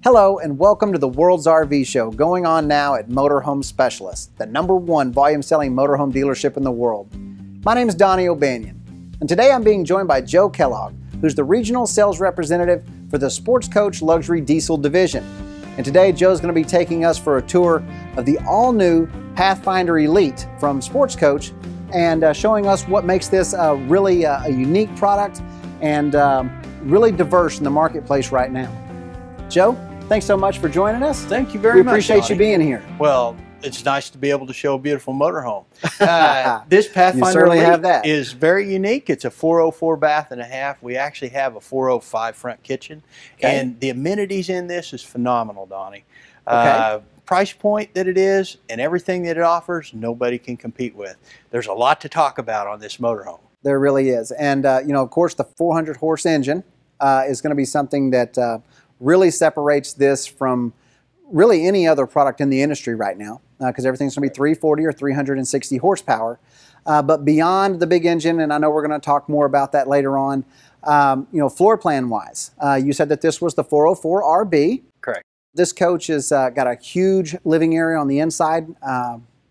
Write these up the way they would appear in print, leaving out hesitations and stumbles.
Hello and welcome to the World's RV Show, going on now at Motorhome Specialist, the #1 volume selling motorhome dealership in the world. My name is Donnie O'Banion, and today I'm being joined by Joe Kellogg, who's the regional sales representative for the Sportscoach Luxury Diesel Division. And today Joe's going to be taking us for a tour of the all-new Pathfinder Elite from Sportscoach and showing us what makes this really a unique product and really diverse in the marketplace right now. Joe, thanks so much for joining us. Thank you very much. We appreciate you being here. Well, it's nice to be able to show a beautiful motorhome. This Pathfinder Elite is very unique. It's a 404 bath and a half. We actually have a 405 front kitchen. Okay. And the amenities in this is phenomenal, Donnie. Okay. Price point that it is and everything that it offers, nobody can compete with. There's a lot to talk about on this motorhome. There really is. And, you know, of course, the 400 horse engine is going to be something that really separates this from really any other product in the industry right now, because everything's going to be 340 or 360 horsepower. But beyond the big engine, and I know we're going to talk more about that later on, you know, floor plan wise, you said that this was the 404 RB. Correct. This coach has got a huge living area on the inside.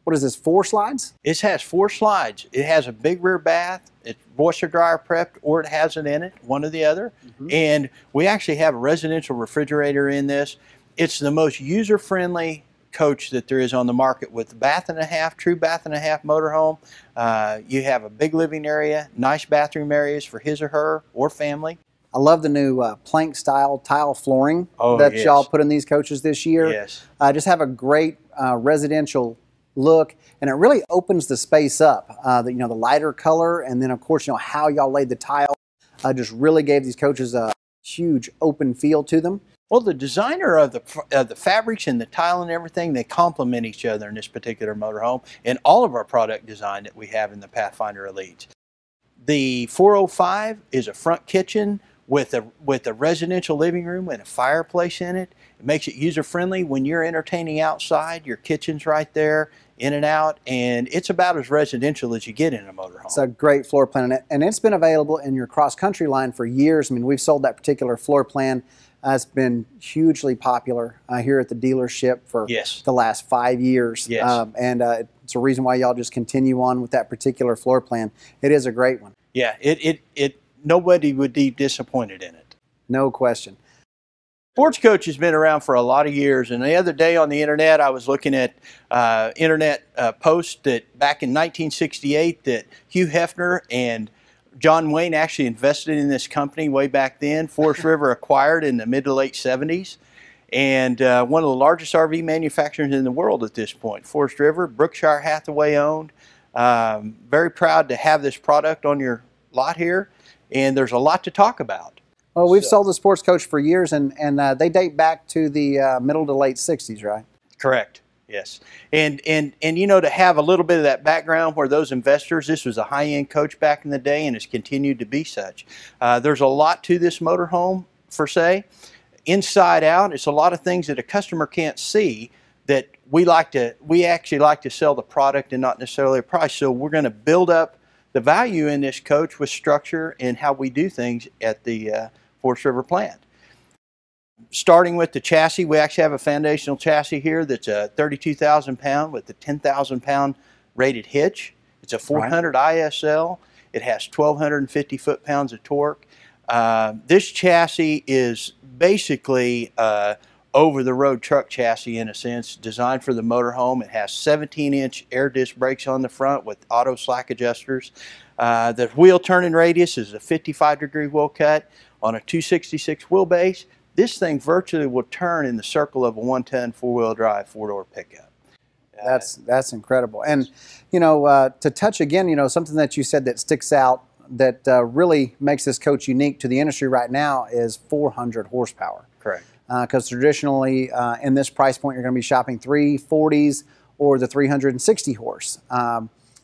What is this, 4 slides? It has 4 slides. It has a big rear bath. It's washer dryer prepped, or it has it in it, one or the other. Mm-hmm. And we actually have a residential refrigerator in this. It's the most user-friendly coach that there is on the market with the bath and a half, true bath and a half motorhome. You have a big living area, nice bathroom areas for his or her or family. I love the new plank style tile flooring that y'all put in these coaches this year. Yes. Just have a great residential look, and it really opens the space up. You know, the lighter color, and then of course, you know, how y'all laid the tile just really gave these coaches a huge open feel to them. Well, the designer of the fabrics and the tile and everything, they complement each other in this particular motorhome and all of our product design that we have in the Pathfinder Elite. The 405 is a front kitchen with a residential living room and a fireplace in it. It makes it user-friendly. When you're entertaining outside, your kitchen's right there, in and out, and it's about as residential as you get in a motorhome. It's a great floor plan, and it's been available in your cross-country line for years. I mean, we've sold that particular floor plan. It's been hugely popular here at the dealership for the last 5 years. Yes. And it's a reason why y'all just continue on with that particular floor plan. It is a great one. Yeah, nobody would be disappointed in it. No question. Sportscoach has been around for a lot of years, and the other day on the internet I was looking at internet posts that back in 1968 that Hugh Hefner and John Wayne actually invested in this company way back then. Forest River acquired in the mid to late 70s, and one of the largest RV manufacturers in the world at this point. Forest River, Berkshire Hathaway owned. Very proud to have this product on your lot here, and there's a lot to talk about. Well, we've sold the Sportscoach for years, and they date back to the middle to late 60s, right? Correct. Yes. And you know, to have a little bit of that background where those investors, this was a high-end coach back in the day and has continued to be such. There's a lot to this motorhome, per se. Inside out, it's a lot of things that a customer can't see that we actually like to sell the product and not necessarily a price. So we're going to build up the value in this coach with structure and how we do things at the Forest River plant. Starting with the chassis, we actually have a foundational chassis here that's a 32,000 pound with a 10,000 pound rated hitch. It's a 400 ISL. It has 1,250 foot-pounds of torque. This chassis is basically over-the-road truck chassis in a sense, designed for the motorhome. It has 17-inch air disc brakes on the front with auto slack adjusters. The wheel turning radius is a 55-degree wheel cut on a 266 wheelbase. This thing virtually will turn in the circle of a 1-ton four-wheel drive 4-door pickup. That's incredible. And you know, to touch again, you know, something that you said that sticks out that really makes this coach unique to the industry right now is 400 horsepower. Correct. Because traditionally in this price point you're going to be shopping 340s or the 360 horse.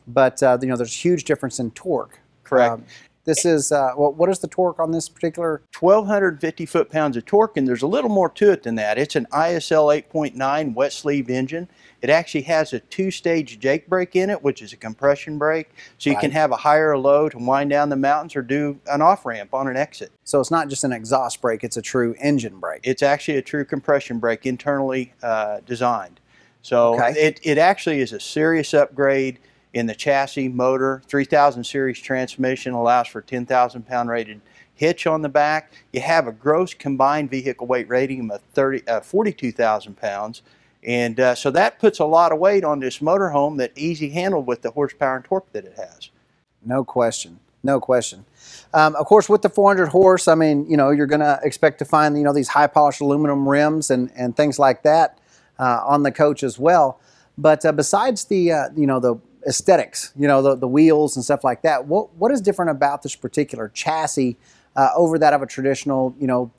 But you know, there's a huge difference in torque. Correct. This is, well, what is the torque on this particular? 1,250 foot-pounds of torque, and there's a little more to it than that. It's an ISL 8.9 wet sleeve engine. It actually has a 2-stage Jake brake in it, which is a compression brake, so you can have a high or a low to wind down the mountains or do an off-ramp on an exit. So it's not just an exhaust brake, it's a true engine brake. It's actually a true compression brake, internally designed. So it actually is a serious upgrade in the chassis, motor. 3000 series transmission allows for 10,000 pound rated hitch on the back. You have a gross combined vehicle weight rating of 42,000 pounds. And so that puts a lot of weight on this motorhome that easy handled with the horsepower and torque that it has. No question. No question. Of course, with the 400 horse, I mean, you know, you're going to expect to find, you know, these high polished aluminum rims and things like that on the coach as well. But besides the, you know, the aesthetics, you know, the wheels and stuff like that, what is different about this particular chassis over that of a traditional, you know,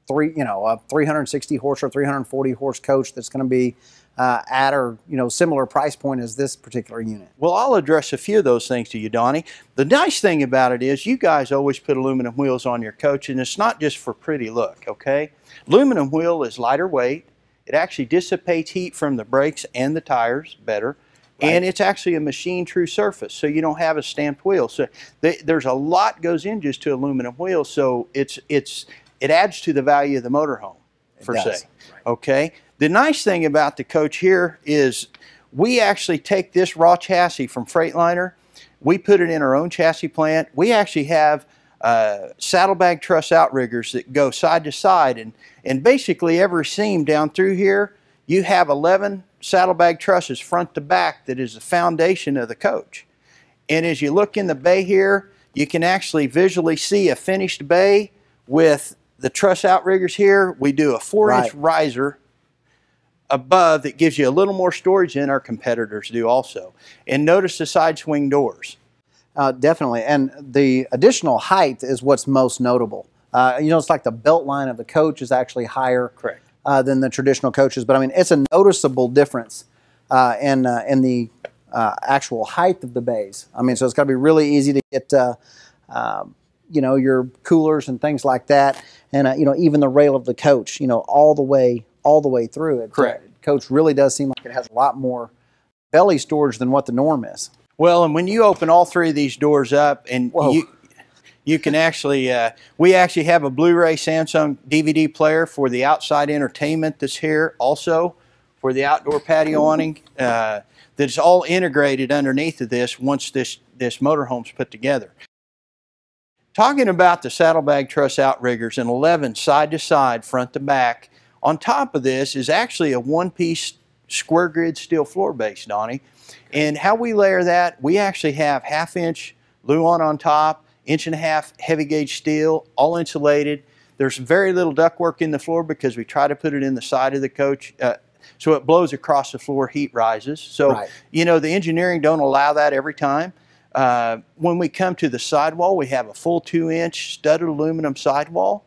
a 360 horse or 340 horse coach that's going to be at or, you know, similar price point as this particular unit? Well, I'll address a few of those things to you, Donnie. The nice thing about it is you guys always put aluminum wheels on your coach, and it's not just for pretty look, okay? Aluminum wheel is lighter weight. It actually dissipates heat from the brakes and the tires better. And it's actually a machine true surface, so you don't have a stamped wheel. So there's a lot goes in just to aluminum wheels, so it adds to the value of the motorhome, per se. Okay. The nice thing about the coach here is we actually take this raw chassis from Freightliner, we put it in our own chassis plant. We actually have saddlebag truss outriggers that go side to side, and basically every seam down through here, you have 11 saddlebag trusses front to back that is the foundation of the coach. And as you look in the bay here, you can actually visually see a finished bay with the truss outriggers here. We do a 4-inch riser above that gives you a little more storage than our competitors do also. And notice the side swing doors. Definitely, and the additional height is what's most notable. You know, it's like the belt line of the coach is actually higher than the traditional coaches, but I mean, it's a noticeable difference in the actual height of the bays. I mean, so it's got to be really easy to get, you know, your coolers and things like that, and you know, even the rail of the coach, you know, all the way through it. Coach really does seem like it has a lot more belly storage than what the norm is. Well, and when you open all three of these doors up, and you can actually, we actually have a Blu-ray Samsung DVD player for the outside entertainment that's here, also for the outdoor patio awning, that's all integrated underneath of this once this motorhome's put together. Talking about the saddlebag truss outriggers and 11 side to side, front to back, on top of this is actually a one-piece square grid steel floor base, Donnie. And how we layer that, we actually have 1/2-inch Luan on top, 1.5-inch heavy gauge steel, all insulated. There's very little ductwork in the floor because we try to put it in the side of the coach so it blows across the floor, heat rises. So, you know, the engineering don't allow that every time. When we come to the sidewall, we have a full 2-inch studded aluminum sidewall.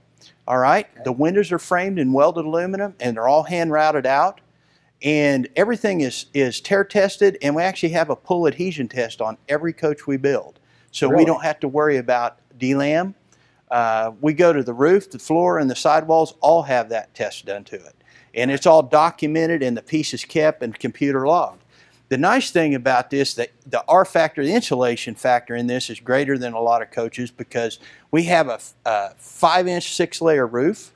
All right, the windows are framed in welded aluminum, and they're all hand routed out. And everything is tear tested, and we actually have a pull adhesion test on every coach we build. So we don't have to worry about delam. We go to the roof, the floor, and the sidewalls all have that test done to it. And it's all documented, and the piece is kept and computer logged. The nice thing about this, the R factor, the insulation factor in this is greater than a lot of coaches because we have a 5-inch 6-layer roof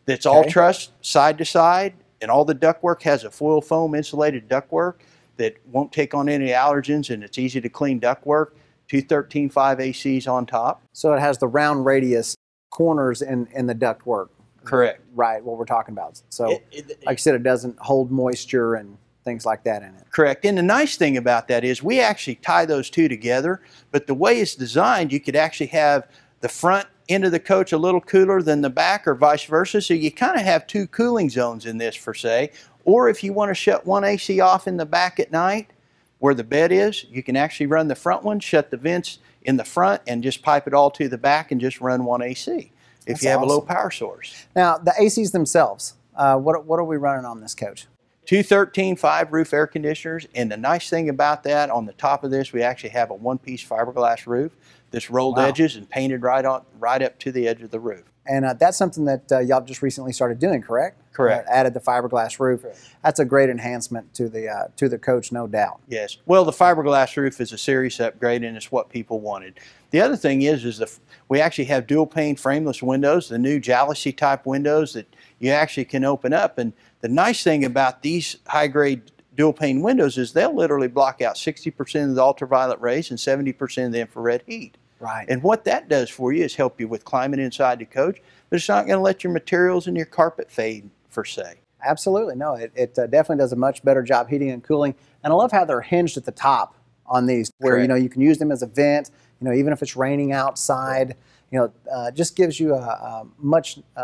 that's all trussed side to side, and all the ductwork has a foil foam insulated ductwork that won't take on any allergens, and it's easy to clean ductwork. 2 13.5 ACs on top. So it has the round radius corners in the ductwork. Correct. Right, what we're talking about. So, like I said, it doesn't hold moisture and things like that in it. Correct. And the nice thing about that is we actually tie those two together, but the way it's designed, you could actually have the front end of the coach a little cooler than the back or vice versa. So you kind of have 2 cooling zones in this, per se. Or if you want to shut one AC off in the back at night where the bed is, you can actually run the front one, shut the vents in the front, and just pipe it all to the back and just run one AC if you have a low power source. Now, the ACs themselves, what are we running on this coach? 2 13.5 roof air conditioners, and the nice thing about that, on the top of this, we actually have a 1-piece fiberglass roof This rolled Wow. edges and painted right up to the edge of the roof. And that's something that y'all just recently started doing, correct? Correct. Added the fiberglass roof. Correct. That's a great enhancement to the coach, no doubt. Yes. Well, the fiberglass roof is a serious upgrade, and it's what people wanted. The other thing is we actually have dual pane frameless windows, the new jalousie type windows that you actually can open up. And the nice thing about these high grade dual pane windows is they'll literally block out 60% of the ultraviolet rays and 70% of the infrared heat. Right. And what that does for you is help you with climate inside the coach, but it's not going to let your materials and your carpet fade, per se. Absolutely. No, it definitely does a much better job heating and cooling. And I love how they're hinged at the top on these, where Correct. you can use them as a vent. Even if it's raining outside, just gives you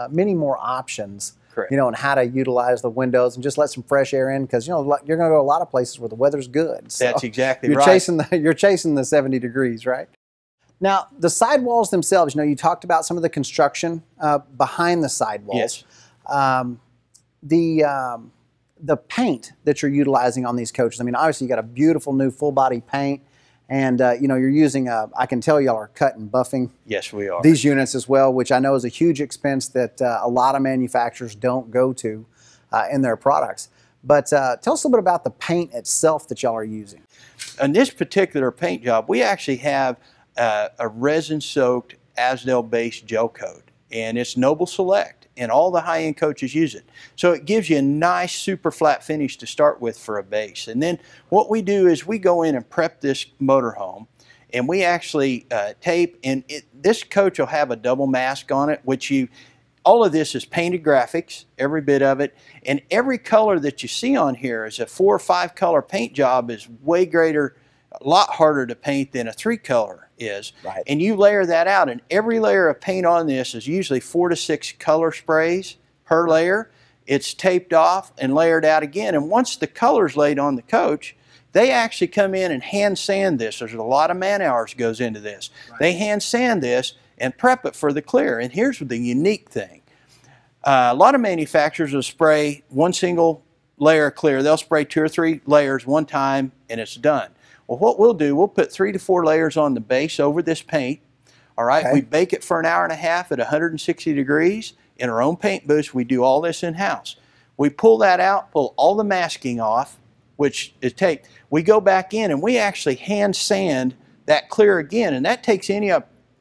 many more options. Correct. On how to utilize the windows and just let some fresh air in, because you're going to go to a lot of places where the weather's good. So That's exactly you're right. you're chasing the 70 degrees, right? Now, the sidewalls themselves, you talked about some of the construction behind the sidewalls. Yes. The paint that you're utilizing on these coaches, I mean, obviously you got a beautiful new full body paint, and you're using I can tell y'all are cut and buffing Yes, we are. these units as well, which I know is a huge expense that a lot of manufacturers don't go to in their products. But tell us a little bit about the paint itself that y'all are using. On this particular paint job, we actually have a resin-soaked Asdel-based gel coat, and it's Noble Select, and all the high-end coaches use it. So it gives you a nice super flat finish to start with for a base. And then what we do is we go in and prep this motorhome, and we actually tape, and this coach will have a double mask on it, all of this is painted graphics, every bit of it, and every color that you see on here is a 4 or 5 color paint job is way greater, a lot harder to paint than a 3 color is. Right. And you layer that out, and every layer of paint on this is usually 4 to 6 color sprays per layer. It's taped off and layered out again, and once the color's laid on the coach, they actually come in and hand sand this. There's a lot of man hours goes into this. Right. They hand sand this and prep it for the clear. And here's the unique thing. A lot of manufacturers will spray one single layer of clear. They'll spray 2 or 3 layers one time and it's done. Well, what we'll do, we'll put 3 to 4 layers on the base over this paint. All right, okay. We bake it for an hour and a half at 160 degrees in our own paint booth. We do all this in-house. We pull that out, pull all the masking off, which is taped. We go back in and we actually hand sand that clear again, and that takes any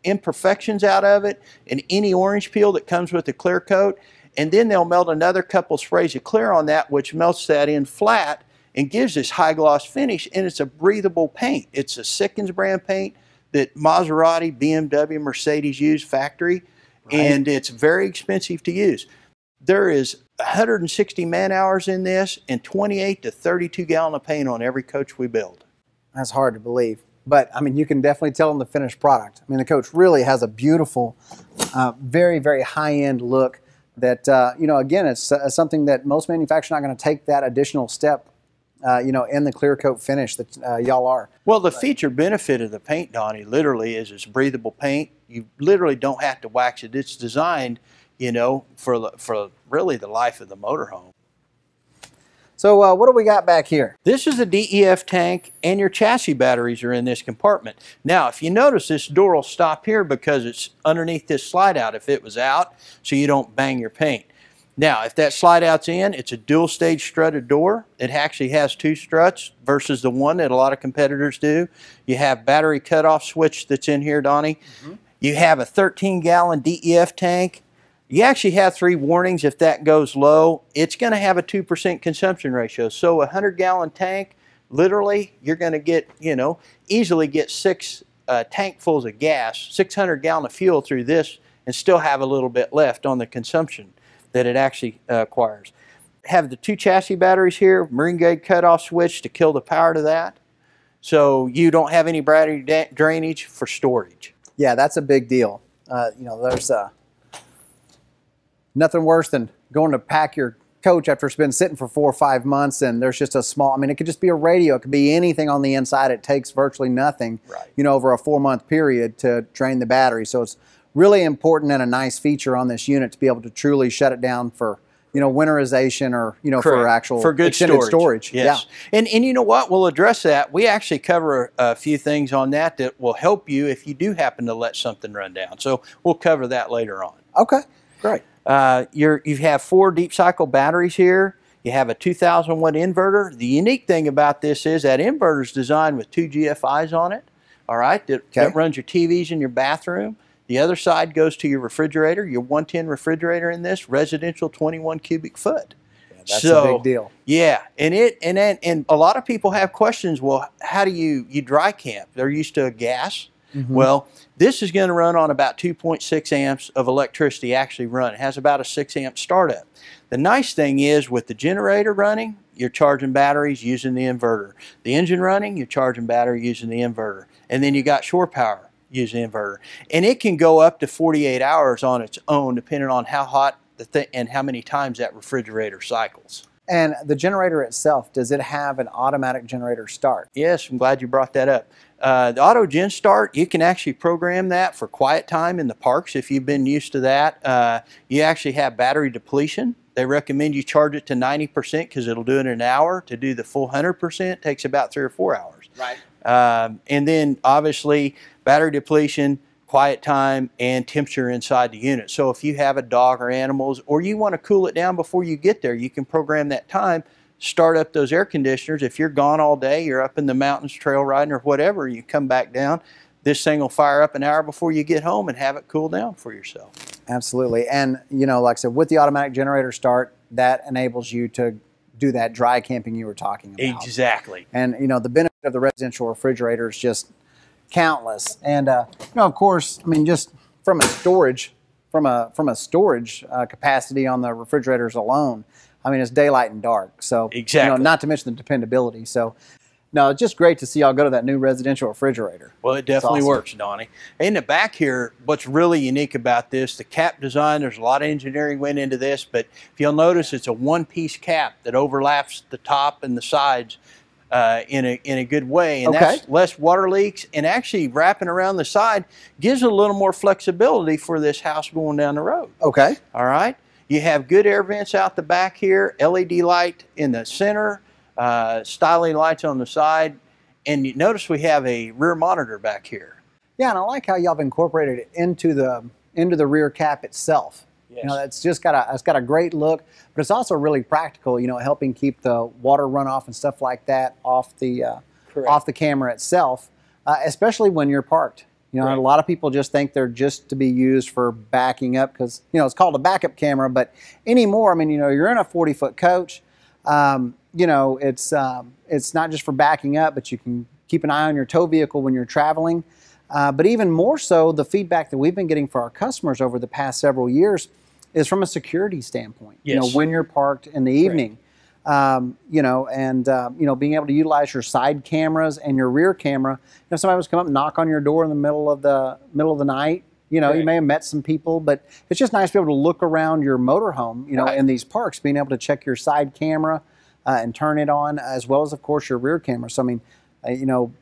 imperfections out of it and any orange peel that comes with the clear coat, and then they'll melt another couple sprays of clear on that, which melts that in flat and gives this high gloss finish, and it's a breathable paint. It's a Sikkens brand paint that Maserati, BMW, Mercedes use factory, right. And it's very expensive to use. There is 160 man hours in this and 28 to 32 gallon of paint on every coach we build. That's hard to believe. But, I mean, you can definitely tell in the finished product. I mean, the coach really has a beautiful, very, very high-end look that, again, it's something that most manufacturers are not going to take that additional step, in the clear coat finish that y'all are. Well, the feature benefit of the paint, Donnie, literally is it's breathable paint. You literally don't have to wax it. It's designed, for really the life of the motorhome. So what do we got back here? This is a DEF tank, and your chassis batteries are in this compartment. Now, if you notice, this door will stop here because it's underneath this slide out if it was out, so you don't bang your paint. Now, if that slide out's in, it's a dual stage strutted door. It actually has 2 struts versus the one that a lot of competitors do. You have battery cutoff switch that's in here, Donnie. Mm-hmm. You have a 13-gallon DEF tank. You actually have 3 warnings if that goes low. It's going to have a 2% consumption ratio. So a 100-gallon tank, literally, you're going to get, easily get 6 tankfuls of gas, 600 gallon of fuel through this, and still have a little bit left on the consumption that it actually acquires. Have the 2 chassis batteries here, marine grade cutoff switch to kill the power to that. So you don't have any battery drainage for storage. Yeah, that's a big deal. There's nothing worse than going to pack your coach after it's been sitting for 4 or 5 months and there's just a small, it could just be a radio, it could be anything on the inside. It takes virtually nothing, right. Over a 4-month period to drain the battery. So it's really important and a nice feature on this unit to be able to truly shut it down for, winterization or, Correct. for actual for good extended storage. Yes. Yeah. And you know what? We'll address that. We actually cover a few things on that will help you if you do happen to let something run down. So we'll cover that later on. Okay, great. You have 4 deep cycle batteries here. You have a 2,000 watt inverter. The unique thing about this is that inverter is designed with 2 GFIs on it. All right, that runs your TVs in your bathroom. The other side goes to your refrigerator, your 110 refrigerator in this, residential 21 cubic foot. Yeah, that's a big deal. Yeah, and a lot of people have questions. Well, how do you dry camp? They're used to gas. Mm-hmm. Well, this is going to run on about 2.6 amps of electricity actually run. It has about a 6 amp startup. The nice thing is with the generator running, you're charging batteries using the inverter. The engine running, you're charging battery using the inverter. And then you got shore power using the inverter. And it can go up to 48 hours on its own depending on how hot and how many times that refrigerator cycles. And the generator itself, does it have an automatic generator start? Yes, I'm glad you brought that up. The auto gen start, you can actually program that for quiet time in the parks if you've been used to that. You actually have battery depletion. They recommend you charge it to 90% because it'll do it in an hour. To do the full 100% takes about 3 or 4 hours. Right. And then obviously battery depletion, quiet time, and temperature inside the unit. So if you have a dog or animals, or you want to cool it down before you get there, you can program that time, start up those air conditioners. If you're gone all day, you're up in the mountains trail riding or whatever, you come back down, this thing will fire up an hour before you get home and have it cool down for yourself. Absolutely. And, like I said, with the automatic generator start, that enables you to do that dry camping you were talking about. Exactly. And, the benefit of the residential refrigerator is just countless. And, of course, I mean, just from a storage capacity on the refrigerators alone, I mean, it's daylight and dark. So, exactly. Not to mention the dependability. So, no, it's just great to see y'all go to that new residential refrigerator. Well, it definitely works, Donnie. In the back here, what's really unique about this, the cap design, there's a lot of engineering went into this, but if you'll notice, it's a one-piece cap that overlaps the top and the sides in a good way, and that's less water leaks, and actually wrapping around the side gives it a little more flexibility for this house going down the road. Okay. All right. You have good air vents out the back here, LED light in the center, styling lights on the side, and you notice we have a rear monitor back here. Yeah, and I like how y'all have incorporated it into the rear cap itself. Yes. It's just got a great look, but it's also really practical. Helping keep the water runoff and stuff like that off the camera itself, especially when you're parked. A lot of people just think they're just to be used for backing up because it's called a backup camera. But anymore, I mean, you're in a 40-foot coach. It's not just for backing up, but you can keep an eye on your tow vehicle when you're traveling. But even more so, the feedback that we've been getting for our customers over the past several years is from a security standpoint. Yes. When you're parked in the evening, being able to utilize your side cameras and your rear camera. If somebody was to come up and knock on your door in the middle of the night, you may have met some people, but it's just nice to be able to look around your motorhome, in these parks, being able to check your side camera and turn it on, as well as, of course, your rear camera. So, I mean,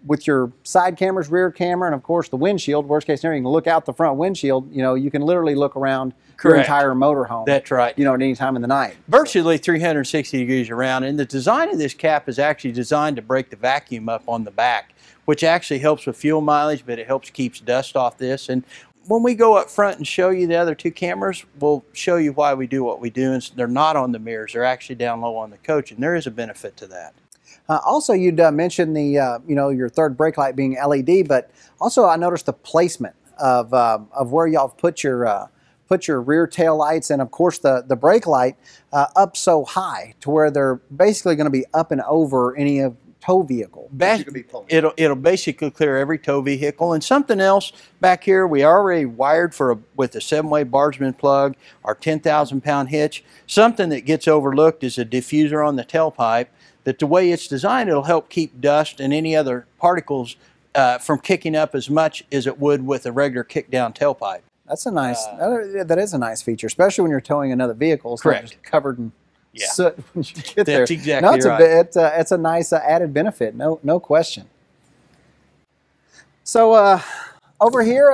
with your side cameras, rear camera, and of course the windshield, worst case scenario, you can look out the front windshield, you can literally look around your entire motorhome. That's right. At any time in the night. Virtually 360 degrees around. And the design of this cap is actually designed to break the vacuum up on the back, which actually helps with fuel mileage, but it helps keeps dust off this. And when we go up front and show you the other 2 cameras, we'll show you why we do what we do. And they're not on the mirrors. They're actually down low on the coach. And there is a benefit to that. Also, you'd mentioned the your third brake light being LED, but also I noticed the placement of where y'all put your rear tail lights and of course the brake light up so high to where they're basically going to be up and over any of tow vehicle. It'll basically clear every tow vehicle. And something else back here, we already wired with a 7-way Bargeman plug, our 10,000-pound hitch. Something that gets overlooked is a diffuser on the tailpipe. That the way it's designed, it'll help keep dust and any other particles from kicking up as much as it would with a regular kick-down tailpipe. That's a nice. That is a nice feature, especially when you're towing another vehicle. It's not just covered in soot when you get there. That's exactly right. It's a nice added benefit. No question. So over here,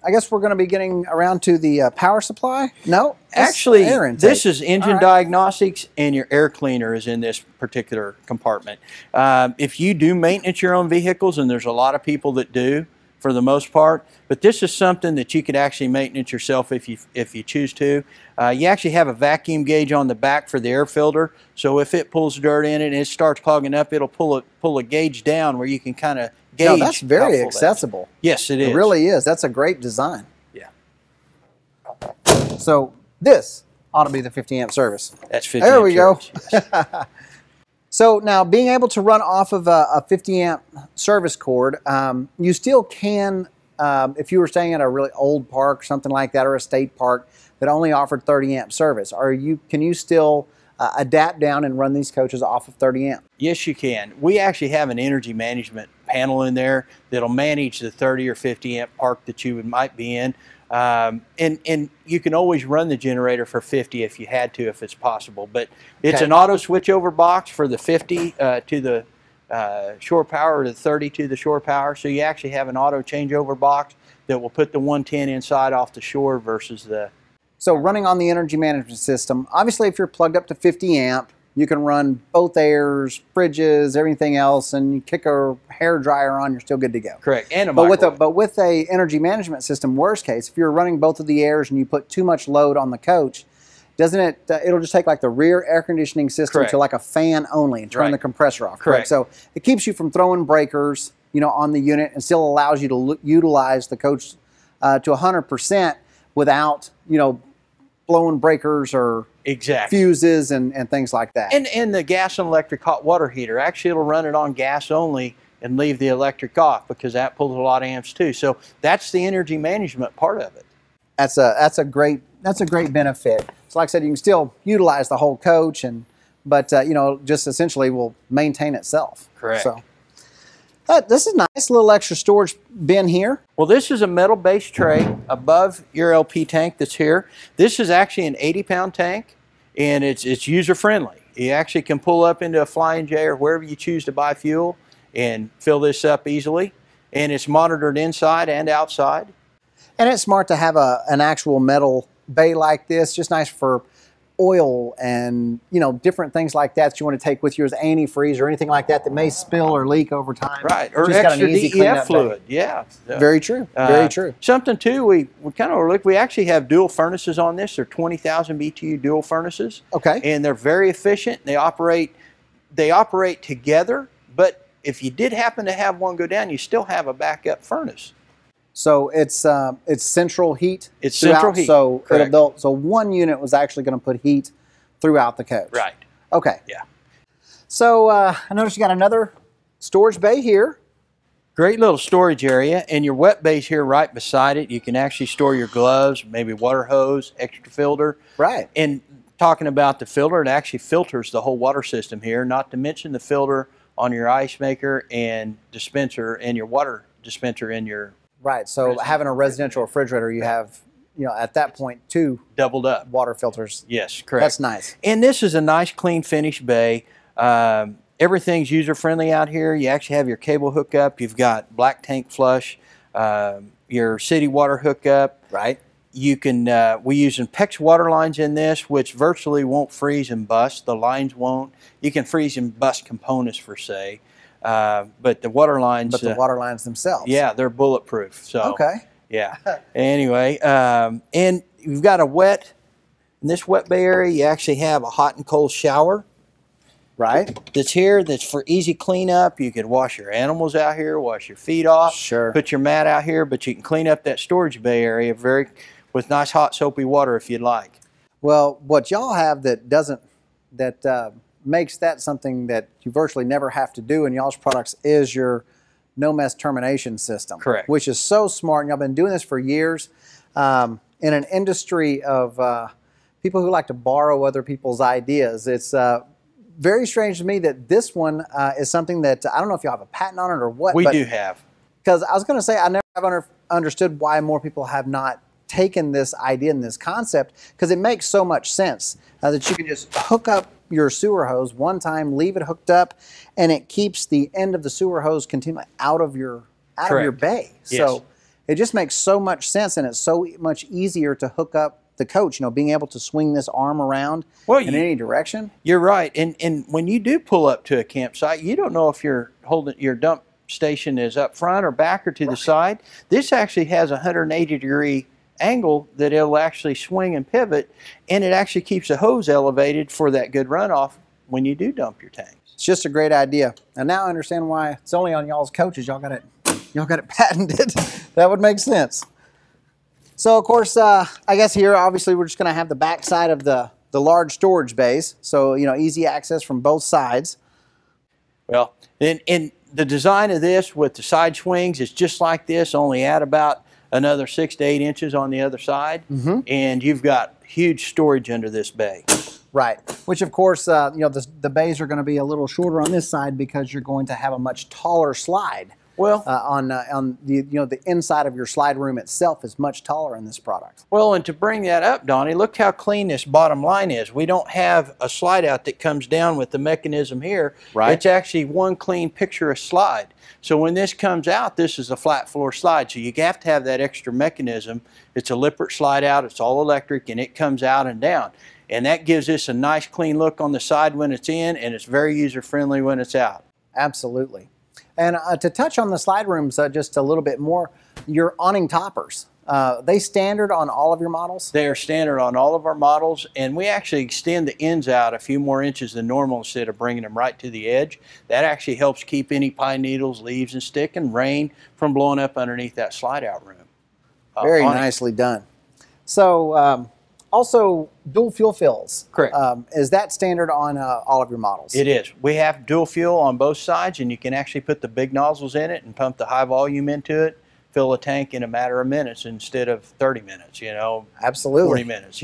I guess we're going to be getting around to the power supply. No, actually, air intake. This is engine diagnostics, and your air cleaner is in this particular compartment. If you do maintenance your own vehicles, and there's a lot of people that do, for the most part, but this is something that you could actually maintenance yourself if you choose to. You actually have a vacuum gauge on the back for the air filter, so if it pulls dirt in it and it starts clogging up, it'll pull a gauge down where you can kind of gauge. No, that's very accessible. Yes, it is. It really is. That's a great design. Yeah. So this ought to be the 50 amp service. That's 50 There amp we service, go. Yes. So now, being able to run off of a 50 amp service cord, you still can, if you were staying at a really old park, something like that, or a state park that only offered 30 amp service, can you still adapt down and run these coaches off of 30 amp? Yes, you can. We actually have an energy management panel in there that'll manage the 30 or 50 amp park that you might be in. And you can always run the generator for 50 if you had to, if it's possible. But it's an auto switchover box for the 50 to the shore power, or the 30 to the shore power. So you actually have an auto changeover box that will put the 110 inside off the shore versus the... So running on the energy management system, obviously if you're plugged up to 50 amp, you can run both airs, fridges, everything else, and you kick a hair dryer on, you're still good to go. Correct, and a microwave. But with a energy management system, worst case, if you're running both of the airs and you put too much load on the coach, doesn't it? It'll just take like the rear air conditioning system to like a fan only and turn the compressor off. Correct. So it keeps you from throwing breakers, on the unit, and still allows you to utilize the coach to 100% without, blowing breakers or fuses and things like that. And the gas and electric hot water heater, actually it'll run it on gas only and leave the electric off, because that pulls a lot of amps too. So that's the energy management part of it. That's a great benefit. So like I said, you can still utilize the whole coach, but just essentially will maintain itself. Correct. So this is nice, little extra storage bin here. Well, this is a metal-based tray above your LP tank that's here. This is actually an 80-pound tank, and it's user-friendly. You actually can pull up into a Flying J or wherever you choose to buy fuel and fill this up easily. And it's monitored inside and outside. And it's smart to have an actual metal bay like this. Just nice for oil and different things like that you want to take with you as antifreeze or anything like that may spill or leak over time. Right, or extra DEF fluid. Yeah. Very true. Very true. Something too, we kind of look. We actually have dual furnaces on this. They're 20,000 BTU dual furnaces. Okay. And they're very efficient. They operate together. But if you did happen to have one go down, you still have a backup furnace. So it's central heat. It's central heat. So so one unit was actually going to put heat throughout the coach. Right. Okay. Yeah. So I noticed you got another storage bay here. Great little storage area, and your wet bay's here right beside it. You can actually store your gloves, maybe water hose, extra filter. Right. And talking about the filter, it actually filters the whole water system here, not to mention the filter on your ice maker and dispenser and your water dispenser in your... Right, so having a residential refrigerator, you have, at that point, two doubled up water filters. Yes, correct. That's nice. And this is a nice, clean, finished bay. Everything's user-friendly out here. You actually have your cable hookup. You've got black tank flush, your city water hookup. Right. You can, we use PEX water lines in this, which virtually won't freeze and bust. The lines won't. You can freeze and bust components, per se. But the water lines... But the water lines themselves. Yeah, they're bulletproof. So, okay. Yeah. Anyway, and you've got a wet... In this wet bay area, you actually have a hot and cold shower. Right. That's here, that's for easy cleanup. You could wash your animals out here, wash your feet off. Sure. Put your mat out here, but you can clean up that storage bay area with nice hot soapy water if you'd like. Well, what y'all have that makes that something that you virtually never have to do in y'all's products is your no mess termination system. Correct. Which is so smart, and y'all been doing this for years. In an industry of people who like to borrow other people's ideas, it's very strange to me that this one is something that I don't know if y'all have a patent on it or what. We do have. Because I was going to say I never have understood why more people have not taken this idea and this concept, because it makes so much sense that you can just hook up your sewer hose one time, leave it hooked up, and it keeps the end of the sewer hose continually out of your bay. Yes. So it just makes so much sense, and it's so much easier to hook up the coach, being able to swing this arm around in any direction. You're right. And when you do pull up to a campsite, you don't know if you're holding your dump station is up front or back or to the side. This actually has a 180-degree angle that it'll actually swing and pivot, and it actually keeps the hose elevated for that good runoff when you do dump your tanks. It's just a great idea. And now I understand why it's only on y'all's coaches. Y'all got it patented. That would make sense. So, of course, I guess here, obviously, we're just going to have the back side of the large storage bays. So, easy access from both sides. Well, in the design of this with the side swings, it's just like this, only add about another 6 to 8 inches on the other side. And you've got huge storage under this bay. Right. Which, of course, the bays are going to be a little shorter on this side because you're going to have a much taller slide. Well, on the inside of your slide room itself is much taller in this product. Well, and to bring that up, Donnie, look how clean this bottom line is. We don't have a slide out that comes down with the mechanism here. Right. It's actually one clean picture slide. So when this comes out, this is a flat floor slide. So you have to have that extra mechanism. It's a Lippert slide out. It's all electric, and it comes out and down. And that gives this a nice clean look on the side when it's in, and it's very user-friendly when it's out. Absolutely. And to touch on the slide rooms just a little bit more, your awning toppers, they standard on all of your models? They are standard on all of our models, and we actually extend the ends out a few more inches than normal instead of bringing them right to the edge. That actually helps keep any pine needles, leaves, and stick and rain from blowing up underneath that slide out room. Very nicely done. So also dual fuel fills. Correct. Is that standard on all of your models? It is. We have dual fuel on both sides, and you can actually put the big nozzles in it and pump the high volume into it, fill a tank in a matter of minutes instead of 30 minutes, Absolutely. 40 minutes,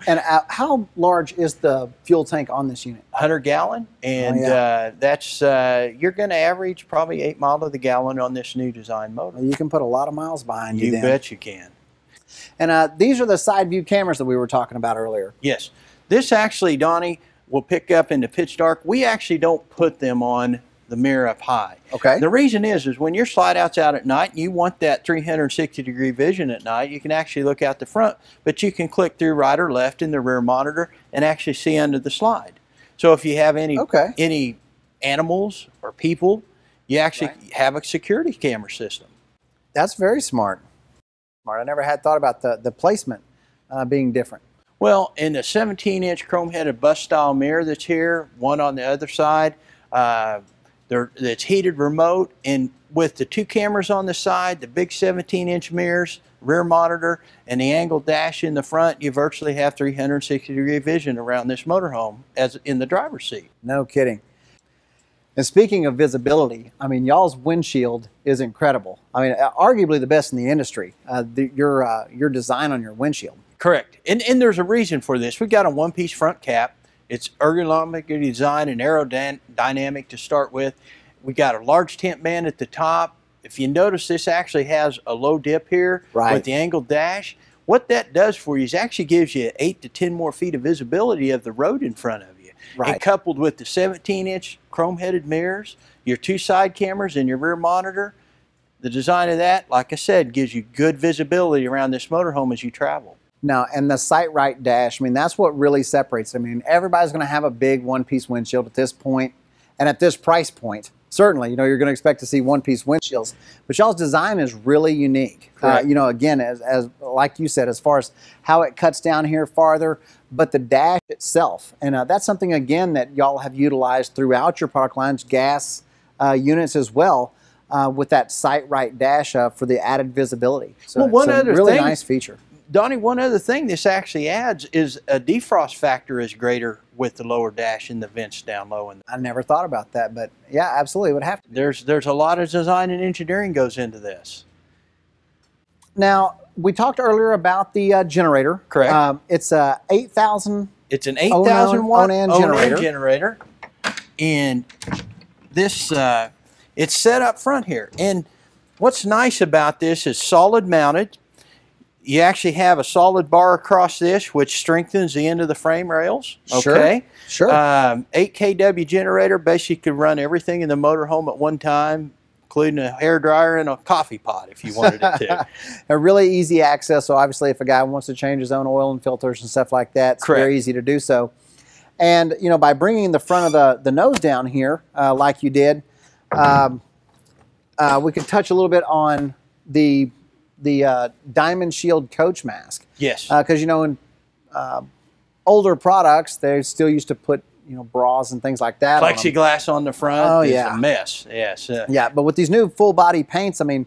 And how large is the fuel tank on this unit? 100 gallon, and that's, you're going to average probably 8 miles to the gallon on this new design motor. Well, you can put a lot of miles behind you then. You bet you can. And these are the side view cameras that we were talking about earlier. Yes. This actually, Donnie, will pick up in the pitch dark. We actually don't put them on the mirror up high. Okay. The reason is when your slide out's out at night and you want that 360-degree vision at night, you can actually look out the front, but you can click through right or left in the rear monitor and actually see under the slide. So if you have any animals or people, you actually have a security camera system. That's very smart. I never had thought about the placement being different. Well, in the 17-inch chrome-headed bus-style mirror that's here, one on the other side, it's heated remote, and with the 2 cameras on the side, the big 17-inch mirrors, rear monitor, and the angled dash in the front, you virtually have 360-degree vision around this motorhome as in the driver's seat. No kidding. And speaking of visibility, I mean, y'all's windshield is incredible. I mean, arguably the best in the industry, your design on your windshield. Correct. And there's a reason for this. We've got a one-piece front cap. It's ergonomically designed and aerodynamic to start with. We got a large tent band at the top. If you notice, this actually has a low dip here with the angled dash. What that does for you is actually gives you 8 to 10 more feet of visibility of the road in front of you. And coupled with the 17-inch chrome-headed mirrors, your 2 side cameras, and your rear monitor, the design of that, like I said, gives you good visibility around this motorhome as you travel. Now, and the sight right dash, I mean, that's what really separates it. I mean, everybody's going to have a big one-piece windshield at this point, and at this price point. Certainly, you're going to expect to see one-piece windshields, but y'all's design is really unique. Again, as like you said, as far as how it cuts down here farther, but the dash itself, and that's something again that y'all have utilized throughout your product lines, gas units as well, with that sight right dash for the added visibility. So well, it's a really nice feature. Donnie, one other thing this actually adds is a defrost factor is greater with the lower dash and the vents down low. I never thought about that, but yeah, absolutely, it would have to. There's a lot of design and engineering goes into this. Now, we talked earlier about the generator. Correct. It's a 8,000. It's an 8,000 watt Onan generator, and this it's set up front here. And what's nice about this is solid mounted. You actually have a solid bar across this, which strengthens the end of the frame rails. Okay. Sure. 8 kW generator basically could run everything in the motorhome at one time. including a hair dryer and a coffee pot if you wanted it to. A really easy access. So obviously if a guy wants to change his own oil and filters and stuff like that, it's very easy to do so. And, you know, by bringing the front of the nose down here, like you did, we could touch a little bit on the Diamond Shield coach mask. Yes. Because, you know, in older products, they still used to put, you know, bras and things like that Plexiglass on the front is a mess. Yes. Yeah, but with these new full body paints, I mean,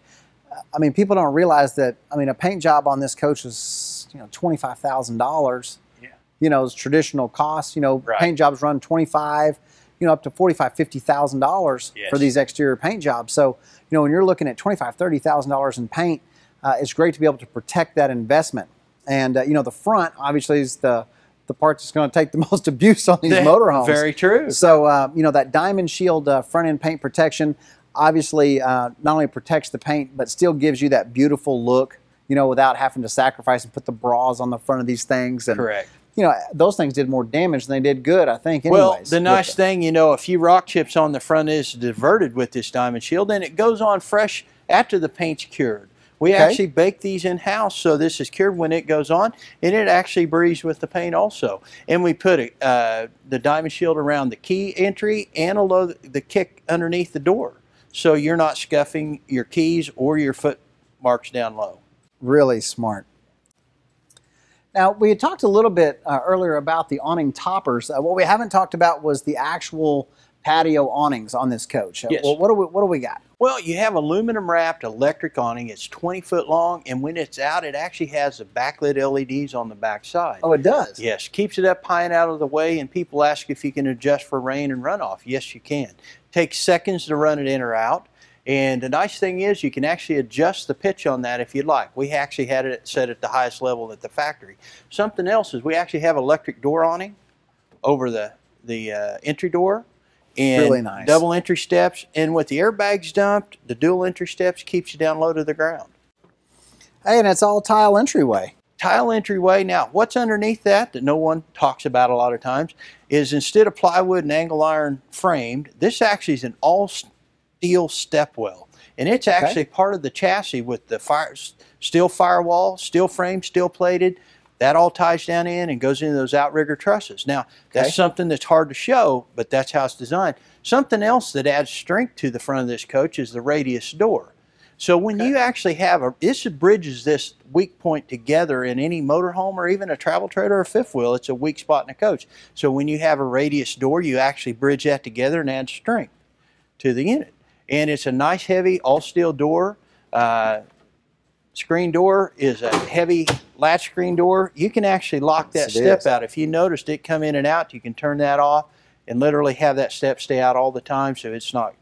people don't realize that. I mean, a paint job on this coach is, you know, $25,000. Yeah. You know, it's traditional costs. You know, paint jobs run $25,000, you know, up to $45,000, $50,000 for these exterior paint jobs. So, you know, when you're looking at $25,000, $30,000 in paint, it's great to be able to protect that investment. And you know, the front obviously is the part that's going to take the most abuse on these motorhomes. Very true. So, you know, that Diamond Shield front end paint protection obviously not only protects the paint, but still gives you that beautiful look, you know, without having to sacrifice and put the bras on the front of these things. And, correct. You know, those things did more damage than they did good, I think, anyways. Well, the nice thing, you know, a few rock chips on the front is diverted with this Diamond Shield, and it goes on fresh after the paint's cured. We actually bake these in-house, so this is cured when it goes on, and it actually breathes with the paint also. And we put the Diamond Shield around the key entry and below the kick underneath the door, so you're not scuffing your keys or your foot marks down low. Really smart. Now, we had talked a little bit earlier about the awning toppers. What we haven't talked about was the actual patio awnings on this coach. Yes. Well, what do we got? Well, you have aluminum wrapped electric awning. It's 20 foot long, and when it's out, it actually has the backlit LEDs on the back side. Oh, it does? Yes, keeps it up high and out of the way, and people ask if you can adjust for rain and runoff. Yes, you can. Takes seconds to run it in or out, and the nice thing is you can actually adjust the pitch on that if you'd like. We actually had it set at the highest level at the factory. Something else is we actually have electric door awning over the entry door. And really nice. Double entry steps, and with the airbags dumped, the dual entry steps keeps you down low to the ground. Hey, and it's all tile entryway. Tile entryway. Now, what's underneath that no one talks about a lot of times is instead of plywood and angle iron framed, this actually is an all steel step well, and it's actually part of the chassis with the steel firewall, steel frame, steel plated. That all ties down in and goes into those outrigger trusses. Now, that's something that's hard to show, but that's how it's designed. Something else that adds strength to the front of this coach is the radius door. So when you actually have this bridges this weak point together in any motorhome or even a travel trailer or fifth wheel, it's a weak spot in a coach. So when you have a radius door, you actually bridge that together and add strength to the unit. And it's a nice, heavy, all-steel door. Screen door is a heavy latch screen door. You can actually lock that step out. If you noticed it come in and out, you can turn that off and literally have that step stay out all the time so it's not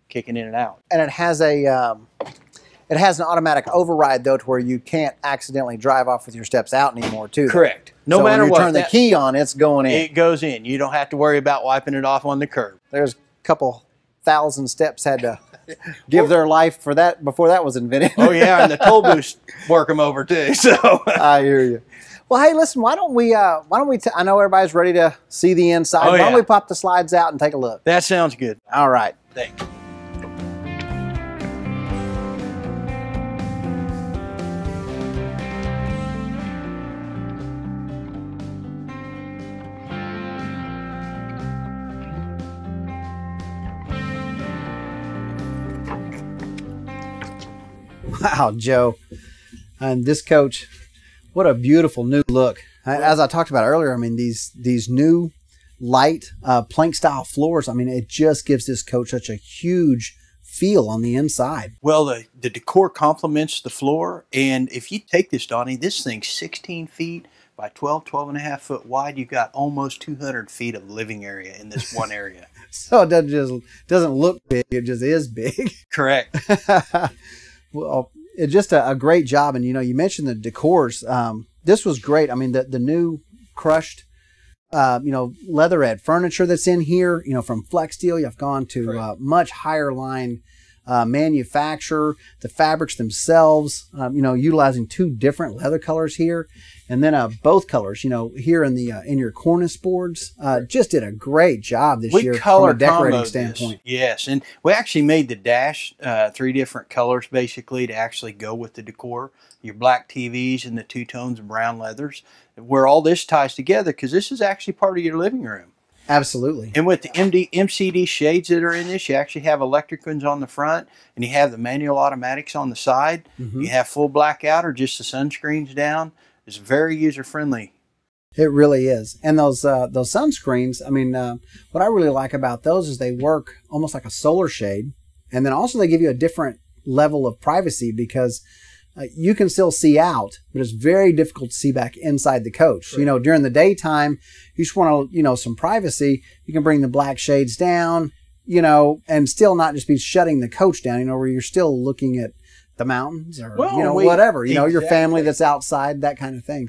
kicking in and out. And it has an automatic override though, to where you can't accidentally drive off with your steps out anymore too. Correct. No matter what. When you turn the key on, it's going in. It goes in. You don't have to worry about wiping it off on the curb. There's a couple thousand steps had to give their life for that before that was invented. Oh yeah, and the toll booths work them over too. So I hear you. Well, hey, listen, why don't we I know everybody's ready to see the inside. Oh, why don't we pop the slides out and take a look? That sounds good. All right. Thanks. Wow, Joe. And this coach, what a beautiful new look. As I talked about earlier, I mean, these new light plank style floors, I mean, it just gives this coach such a huge feel on the inside. Well, the decor complements the floor. And if you take this, Donnie, this thing's 16 feet by 12 and a half foot wide. You've got almost 200 feet of living area in this one area. So it doesn't look big, it just is big. Correct. Well, it's just a great job. And, you know, you mentioned the decors. This was great. I mean, the new crushed, you know, leatherette furniture that's in here, you know, from Flex Steel, you've gone to much higher line manufacturer, the fabrics themselves, utilizing 2 different leather colors here, and then both colors, here in the in your cornice boards. Just did a great job this year from a decorating standpoint. Yes, and we actually made the dash 3 different colors basically to actually go with the decor. Your black TVs and the 2 tones of brown leathers, where all this ties together, because this is actually part of your living room. Absolutely. And with the MCD shades that are in this, you actually have electric ones on the front, and you have the manual automatics on the side. You have full blackout or just the sunscreens down. It's very user-friendly. It really is. And those sunscreens, I mean, what I really like about those is they work almost like a solar shade. And then also they give you a different level of privacy, because you can still see out, but it's very difficult to see back inside the coach. Right. During the daytime, you just want some privacy. You can bring the black shades down, and still not just be shutting the coach down, where you're still looking at the mountains or, whatever, exactly. Your family that's outside, that kind of thing.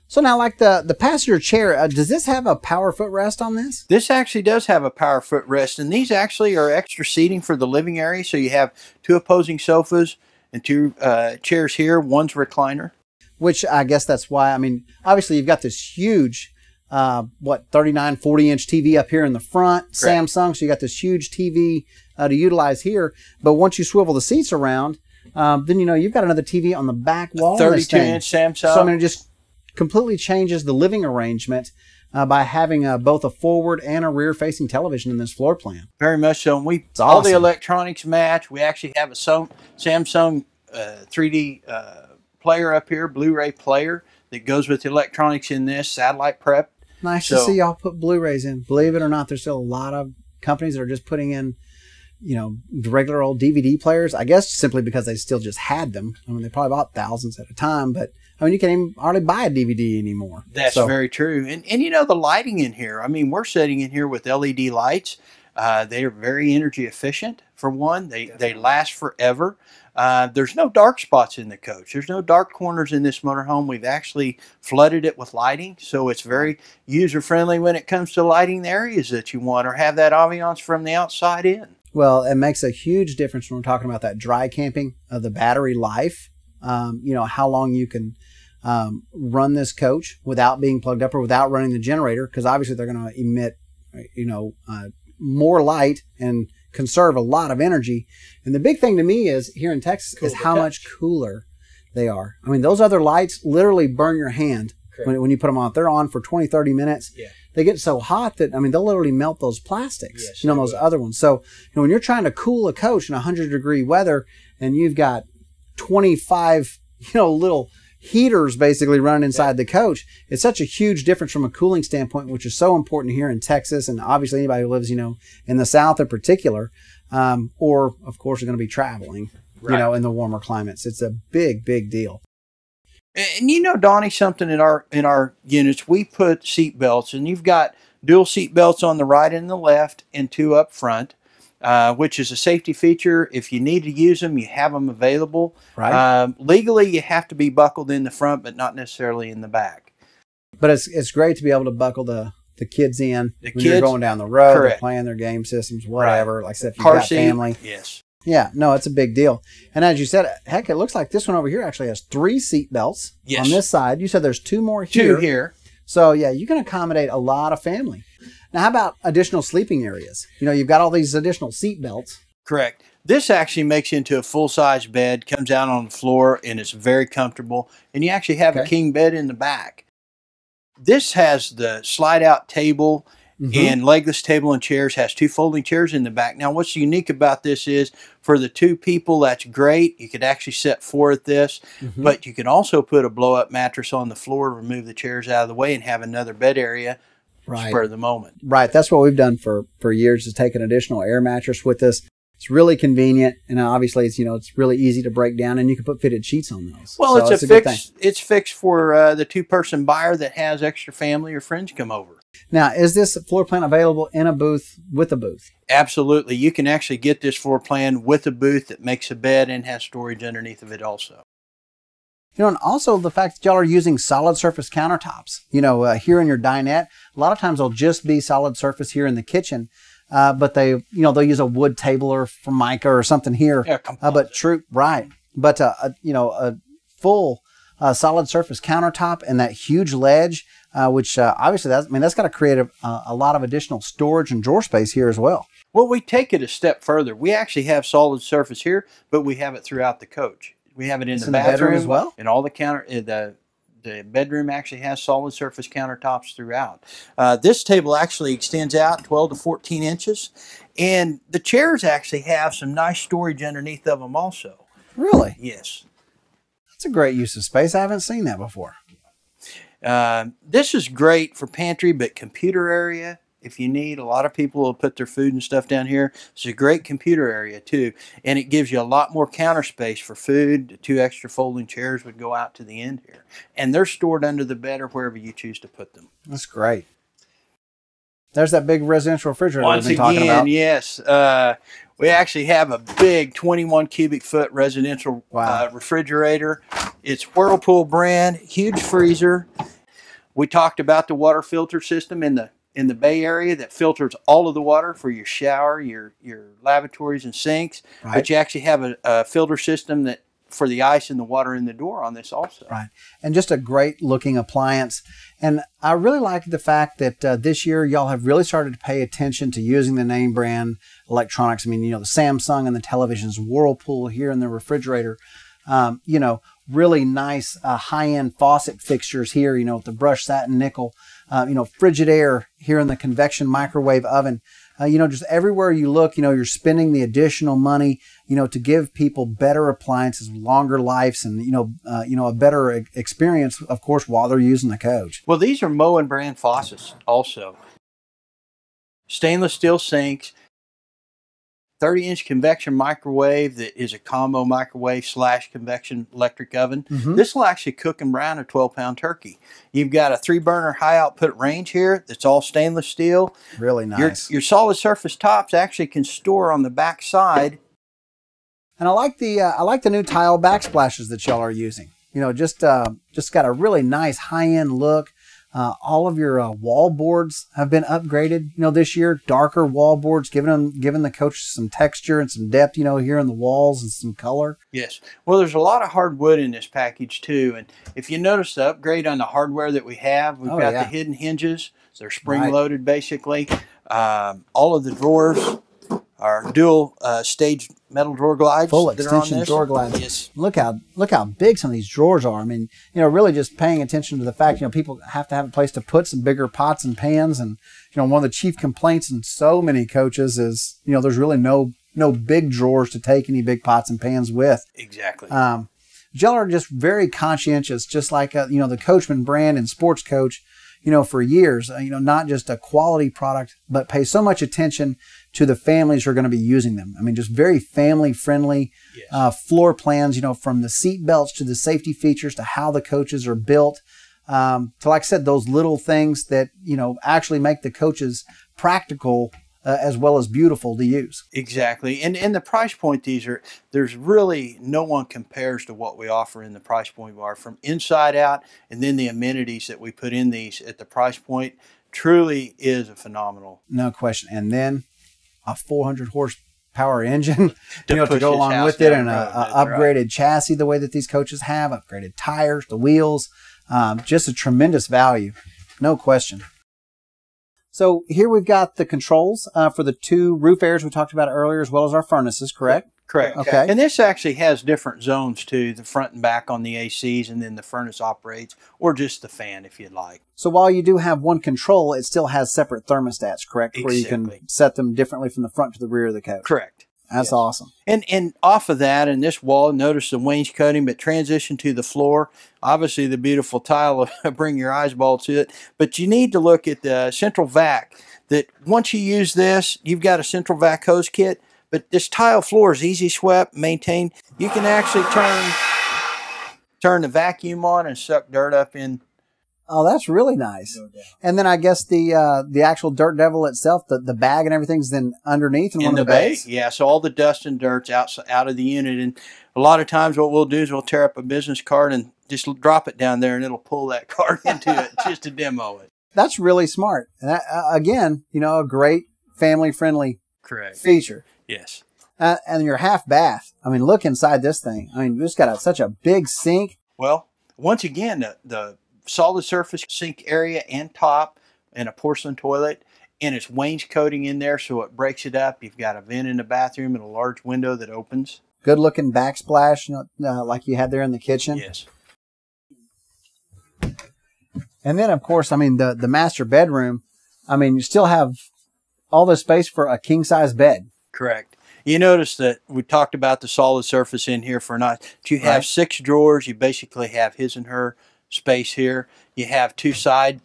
So now, like the passenger chair, does this have a power footrest on this? This actually does have a power footrest, and these actually are extra seating for the living area. So you have 2 opposing sofas and 2 chairs here. One's recliner. Which I guess that's why, obviously you've got this huge, 39, 40-inch TV up here in the front, Correct. Samsung. So you got this huge TV to utilize here. But once you swivel the seats around, then, you've got another TV on the back wall. 32-inch Samsung. So, it just completely changes the living arrangement by having both a forward and a rear-facing television in this floor plan. Very much so. And it's all awesome. The electronics match. We actually have a Samsung 3D player up here, Blu-ray player that goes with the electronics in this, satellite prep. Nice to see y'all put Blu-rays in. Believe it or not, there's still a lot of companies that are just putting in the regular old DVD players, I guess simply because they still just had them. They probably bought thousands at a time, but you can't even hardly buy a DVD anymore. That's very true. And the lighting in here, we're sitting in here with LED lights. They are very energy efficient, for one. They last forever. There's no dark spots in the coach. There's no dark corners in this motorhome. We've actually flooded it with lighting, so it's very user-friendly when it comes to lighting the areas that you want, or have that ambiance from the outside in. Well, it makes a huge difference when we're talking about that dry camping of the battery life. How long you can run this coach without being plugged up or without running the generator, because obviously they're going to emit, more light and conserve a lot of energy. And the big thing to me is here in Texas is how much cooler they are. Those other lights literally burn your hand when you put them on. If they're on for 20, 30 minutes. Yeah. They get so hot that, they'll literally melt those plastics, yes, those other ones. So, when you're trying to cool a coach in 100-degree weather and you've got 25, little heaters basically running inside the coach, it's such a huge difference from a cooling standpoint, which is so important here in Texas. And obviously anybody who lives, in the South in particular, or of course are going to be traveling, in the warmer climates. It's a big, big deal. And Donnie, something in our units, we put seat belts, and you've got dual seat belts on the right and the left, and 2 up front, which is a safety feature. If you need to use them, you have them available. Right. Legally, you have to be buckled in the front, but not necessarily in the back. But it's great to be able to buckle the kids in when you're going down the road, they're playing their game systems, whatever. Like I said, if you've got family. Yes. Yeah, no, it's a big deal. And as you said, heck, it looks like this one over here actually has 3 seat belts on this side. You said there's 2 more here. 2 here. So, yeah, you can accommodate a lot of family. Now, how about additional sleeping areas? You've got all these additional seat belts. Correct. This actually makes into a full-size bed, comes out on the floor, and it's very comfortable. And you actually have a king bed in the back. This has the slide-out table and legless table and chairs, has 2 folding chairs in the back. Now, what's unique about this is for the 2 people, that's great. You could actually set 4 at this, but you can also put a blow-up mattress on the floor, remove the chairs out of the way, and have another bed area spur of the moment. Right. That's what we've done for years, is take an additional air mattress with us. It's really convenient, and obviously it's really easy to break down, and you can put fitted sheets on those. Well, so it's fixed for the 2-person buyer that has extra family or friends come over. Now, is this floor plan available in a booth with a booth? Absolutely. You can actually get this floor plan with a booth that makes a bed and has storage underneath of it also. And also the fact that y'all are using solid surface countertops. Here in your dinette, a lot of times they'll just be solid surface here in the kitchen. but they'll use a wood table or Formica or something here. Yeah, but true, right. But, a full solid surface countertop and that huge ledge, which obviously that's got to create a lot of additional storage and drawer space here as well. Well, we take it a step further. We actually have solid surface here, but we have it throughout the coach. We have it in the bathroom as well, and all the bedroom actually has solid surface countertops throughout. This table actually extends out 12 to 14 inches, and the chairs actually have some nice storage underneath of them also. Really? Yes. That's a great use of space. I haven't seen that before. This is great for pantry, but computer area, if you need. A lot of people will put their food and stuff down here. It's a great computer area too, and it gives you a lot more counter space for food. The 2 extra folding chairs would go out to the end here, and they're stored under the bed or wherever you choose to put them. That's great. There's that big residential refrigerator Once we've been talking about. Yes. We actually have a big 21 cubic foot residential refrigerator. It's Whirlpool brand, huge freezer. We talked about the water filter system in the Bay Area that filters all of the water for your shower, your lavatories and sinks. Right. But you actually have a filter system that for the ice and the water in the door on this also. Right. And just a great looking appliance. And I really like the fact that this year y'all have really started to pay attention to using the name brand electronics. I mean, the Samsung and the televisions, Whirlpool here in the refrigerator, really nice high-end faucet fixtures here, with the brushed satin nickel, Frigidaire here in the convection microwave oven. Just everywhere you look, you're spending the additional money, to give people better appliances, longer lives, and, a better experience, of course, while they're using the coach. Well, these are Moen brand faucets also. Stainless steel sinks, 30-inch convection microwave that is a combo microwave / convection electric oven. This will actually cook and brown a 12-pound turkey. You've got a 3-burner high output range here that's all stainless steel. Really nice. Your solid surface tops actually can store on the back side. And I like the new tile backsplashes that y'all are using. Just got a really nice high-end look. All of your wall boards have been upgraded, this year. Darker wall boards, giving the coach some texture and some depth, here in the walls and some color. Yes. Well, there's a lot of hardwood in this package too. And if you notice the upgrade on the hardware that we have, we've got the hidden hinges. They're spring-loaded basically. All of the drawers are dual stage metal drawer glides. Full extension drawer glides. Yes. Look how big some of these drawers are. I mean, really just paying attention to the fact, people have to have a place to put some bigger pots and pans. And, one of the chief complaints in so many coaches is, there's really no big drawers to take any big pots and pans with. Exactly. Y'all are just very conscientious, just like, the Coachman brand and Sports Coach, for years, not just a quality product, but pay so much attention to the families who are going to be using them. I mean, just very family friendly floor plans, from the seat belts to the safety features to how the coaches are built. To, like I said, those little things that, actually make the coaches practical as well as beautiful to use. Exactly. And the price point, there's really no one compares to what we offer in the price point bar from inside out, and then the amenities that we put in these at the price point truly is a phenomenal. No question. And then a 400 horsepower engine to go along with it, and an upgraded chassis the way that these coaches have, upgraded tires, the wheels, just a tremendous value. No question. So here we've got the controls for the 2 roof areas we talked about earlier, as well as our furnaces, correct? Correct. Okay. And this actually has different zones too, the front and back on the ACs, and then the furnace operates, or just the fan if you'd like. So while you do have one control, it still has separate thermostats, correct? Exactly. Where you can set them differently from the front to the rear of the coach. Correct. That's awesome. And off of that, and this wall, notice the wainscoting, but transition to the floor. Obviously, the beautiful tile will bring your eyeball to it. But you need to look at the central vac. That once you use this, you've got a central vac hose kit. But this tile floor is easy swept, maintained. You can actually turn the vacuum on and suck dirt up in. Oh, that's really nice. No doubt. And then I guess the actual Dirt Devil itself, the bag and everything's then underneath in one of the bays? Yeah, so all the dust and dirt's out of the unit. And a lot of times what we'll do is we'll tear up a business card and just drop it down there, and it'll pull that card into it just to demo it. That's really smart. And that, again, a great family-friendly Correct. feature. Yes. And your half bath. I mean, look inside this thing. I mean, it's got such a big sink. Well, once again, the solid surface sink area and top and a porcelain toilet, and it's wainscoting in there so it breaks it up. You've got a vent in the bathroom and a large window that opens. Good looking backsplash, like you had there in the kitchen. Yes. And then, of course, I mean, the master bedroom, I mean, you still have all the space for a king-size bed. Correct. You notice that we talked about the solid surface in here for not. You have 6 drawers. You basically have his and her space here. You have 2 side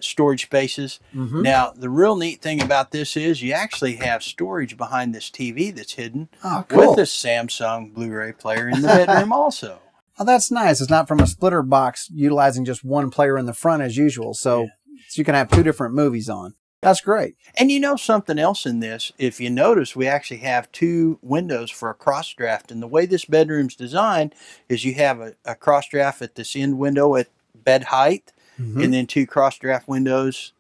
storage spaces. Now, the real neat thing about this is you actually have storage behind this TV that's hidden with a Samsung Blu-ray player in the bedroom also. Oh, that's nice. It's not from a splitter box utilizing just one player in the front as usual. So you can have 2 different movies on. That's great. And you know something else in this, if you notice, we actually have 2 windows for a cross draft. And the way this bedroom's designed is you have a cross draft at this end window at bed height, and then 2 cross draft windows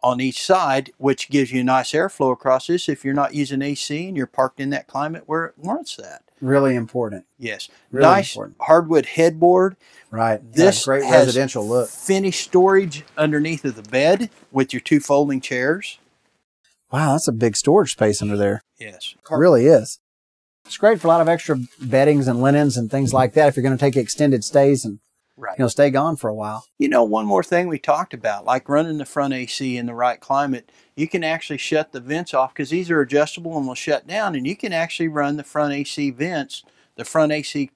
on each side, which gives you a nice airflow across this if you're not using AC and you're parked in that climate where it warrants that. Really important. Yes. Really nice important. Hardwood headboard. Right. This great has residential look. Finished storage underneath of the bed with your 2 folding chairs. Wow, that's a big storage space under there. Yes. It really is. It's great for a lot of extra beddings and linens and things like that if you're going to take extended stays and stay gone for a while. You know, one more thing we talked about, like running the front AC in the right climate, you can actually shut the vents off because these are adjustable and will shut down, and you can actually run the front AC vents, the front AC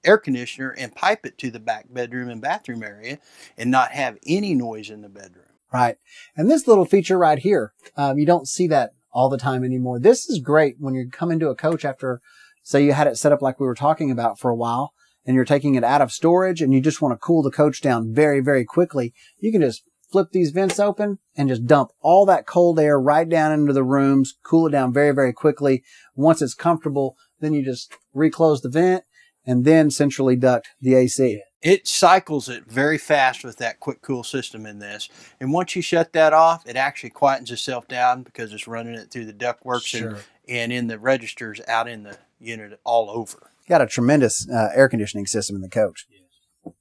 air conditioner, and pipe it to the back bedroom and bathroom area and not have any noise in the bedroom. Right. And this little feature right here, you don't see that all the time anymore. This is great when you come into a coach after, say you had it set up like we were talking about for a while, and you're taking it out of storage and you just want to cool the coach down very, very quickly. You can just flip these vents open and just dump all that cold air right down into the rooms, cool it down very, very quickly. Once it's comfortable, then you just reclose the vent and then centrally duct the AC. It cycles it very fast with that quick cool system in this. And once you shut that off, it actually quietens itself down because it's running it through the ductworks and in the registers out in the unit all over. Got a tremendous air conditioning system in the coach. Yes.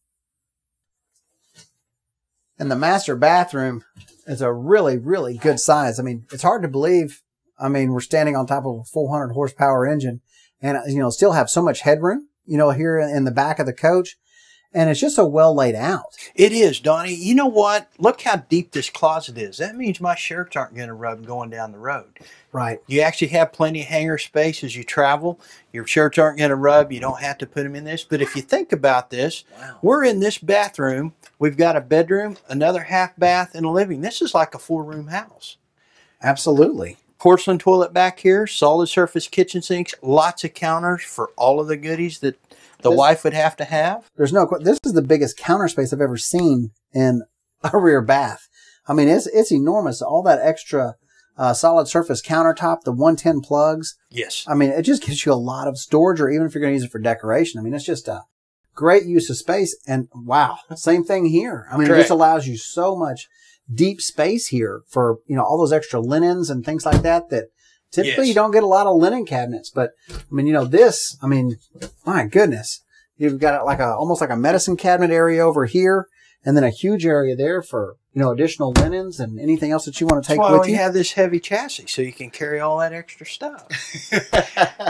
And the master bathroom is a really, really good size. I mean, it's hard to believe. I mean, we're standing on top of a 400 horsepower engine and, still have so much headroom, here in the back of the coach. And it's just so well laid out. It is, Donnie. You know what? Look how deep this closet is. That means my shirts aren't going to rub going down the road. Right. You actually have plenty of hanger space as you travel. Your shirts aren't going to rub. You don't have to put them in this. But if you think about this, we're in this bathroom. We've got a bedroom, another half bath, and a living. This is like a 4-room house. Absolutely. Porcelain toilet back here, solid surface kitchen sinks, lots of counters for all of the goodies that the wife would have to have. This is the biggest counter space I've ever seen in a rear bath. I mean, it's enormous. All that extra solid surface countertop, the 110 plugs. Yes. I mean, it just gives you a lot of storage, or even if you're going to use it for decoration. I mean, it's just a great use of space. And wow, same thing here. I mean, It just allows you so much deep space here for, all those extra linens and things like that typically you don't get a lot of linen cabinets. But I mean, my goodness, you've got almost like a medicine cabinet area over here, and then a huge area there for, additional linens and anything else that you want to take with you. That's why we have this heavy chassis, so you can carry all that extra stuff.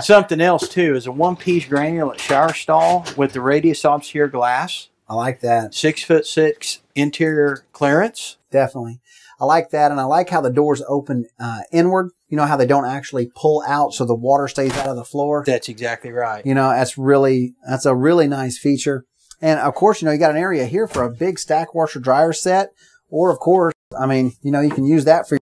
Something else too is a 1-piece granulate shower stall with the radius obscure glass. I like that. 6'6" interior clearance. Definitely. I like that. And I like how the doors open inward. You know how they don't actually pull out so the water stays out of the floor. That's exactly right. That's a really nice feature. And of course, you got an area here for a big stack washer dryer set. Or of course, I mean, you can use that for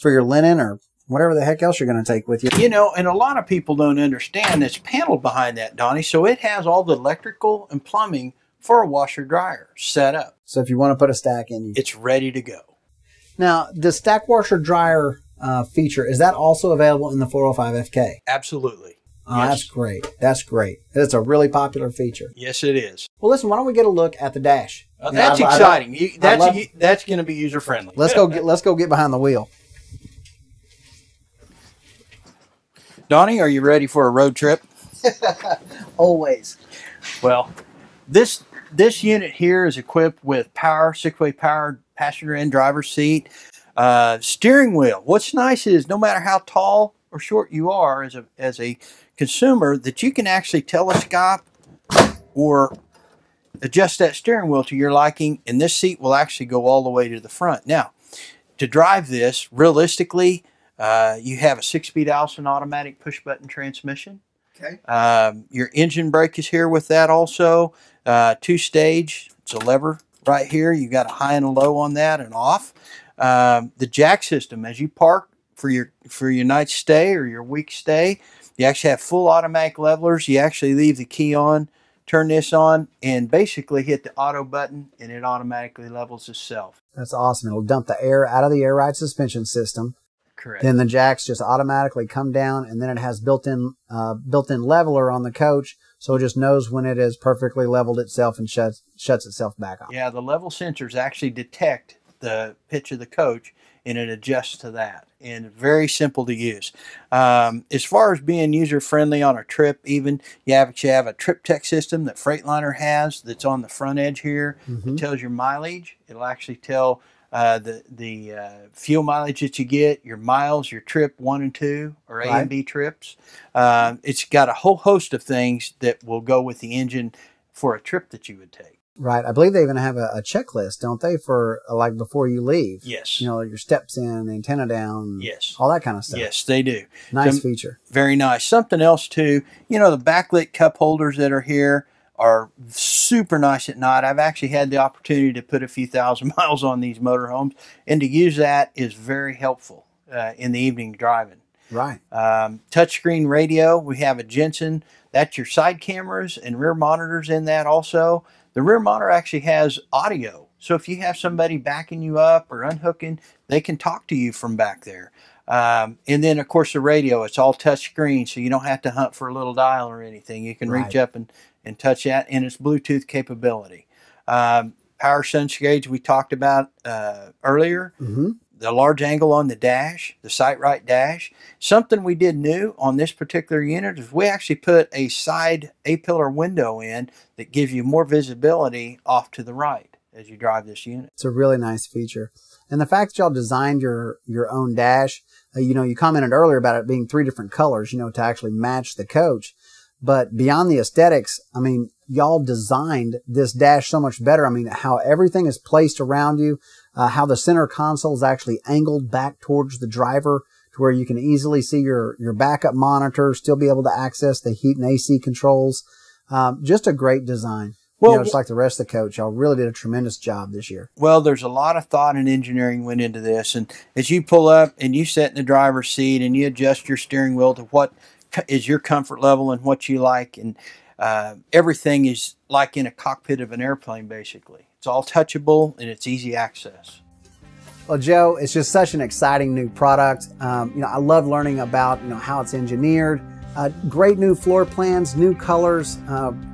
your linen or whatever the heck else you're going to take with you. And a lot of people don't understand it's paneled behind that, Donnie. So it has all the electrical and plumbing for a washer dryer set up. So if you want to put a stack in, it's ready to go. Now, the stack washer dryer feature, is that also available in the 405 FK? Absolutely. Oh, yes. That's great. That's great. It's a really popular feature. Yes, it is. Well, listen, why don't we get a look at the dash? That's exciting. That's going to be user friendly. Let's go get behind the wheel. Donnie, are you ready for a road trip? Always. Well, this unit here is equipped with power, 6-way power passenger and driver's seat, steering wheel. What's nice is no matter how tall or short you are as a consumer, that you can actually telescope or adjust that steering wheel to your liking, and this seat will actually go all the way to the front. Now, to drive this, realistically, you have a 6-speed Allison automatic push-button transmission. Okay. Your engine brake is here with that also. 2-stage. It's a lever right here. You got a high and a low on that and off. The jack system, as you park for your night stay or your week stay, you actually have full automatic levelers. You actually leave the key on, turn this on, and basically hit the auto button, and it automatically levels itself. That's awesome. It'll dump the air out of the air ride suspension system. Correct. Then the jacks just automatically come down, and then it has built-in leveler on the coach, so it just knows when it has perfectly leveled itself and shuts itself back off. Yeah, the level sensors actually detect the pitch of the coach, and it adjusts to that. And very simple to use. As far as being user-friendly on a trip, even you have a trip tech system that Freightliner has that's on the front edge here. It tells your mileage. It'll actually tell the fuel mileage that you get, your miles, your trip 1 and 2 or A and B trips. It's got a whole host of things that will go with the engine for a trip that you would take. Right. I believe they even have a checklist, don't they, for like before you leave? Yes. You know, your steps in, the antenna down. Yes. All that kind of stuff. Yes, they do. Nice feature. Very nice. Something else too, you know, the backlit cup holders that are here are super nice at night. I've actually had the opportunity to put a few thousand miles on these motorhomes, and to use that is very helpful in the evening driving. Right. Touchscreen radio. We have a Jensen. That's your side cameras and rear monitors in that also. The rear monitor actually has audio. So if you have somebody backing you up or unhooking, they can talk to you from back there. And then, of course, the radio. It's all touchscreen, so you don't have to hunt for a little dial or anything. You can reach up and touch that, and it's Bluetooth capability. Power sunshades we talked about earlier. The large angle on the dash, the sight right dash. Something we did new on this particular unit is we actually put a side A-pillar window in that gives you more visibility off to the right as you drive this unit. It's a really nice feature. And the fact that y'all designed your own dash, you know, you commented earlier about it being 3 different colors, you know, to actually match the coach. But beyond the aesthetics, I mean, y'all designed this dash so much better. I mean, how everything is placed around you, how the center console is actually angled back towards the driver to where you can easily see your backup monitor, still be able to access the heat and AC controls. Just a great design. Well, you know, just like the rest of the coach, y'all really did a tremendous job this year. Well, there's a lot of thought and engineering went into this. And as you pull up and you sit in the driver's seat and you adjust your steering wheel to what is your comfort level and what you like, and everything is like in a cockpit of an airplane, basically. It's all touchable and it's easy access. Well, Joe, it's just such an exciting new product. You know, I love learning about, you know, how it's engineered. Great new floor plans, new colors.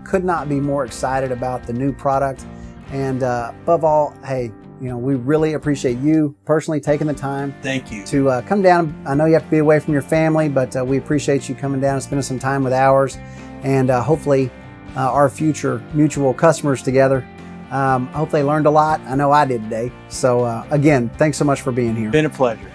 Could not be more excited about the new product. And above all, hey, you know, we really appreciate you personally taking the time. Thank you. To come down. I know you have to be away from your family, but we appreciate you coming down and spending some time with ours. And hopefully our future mutual customers together. I hope they learned a lot. I know I did today. So again, thanks so much for being here. Been a pleasure.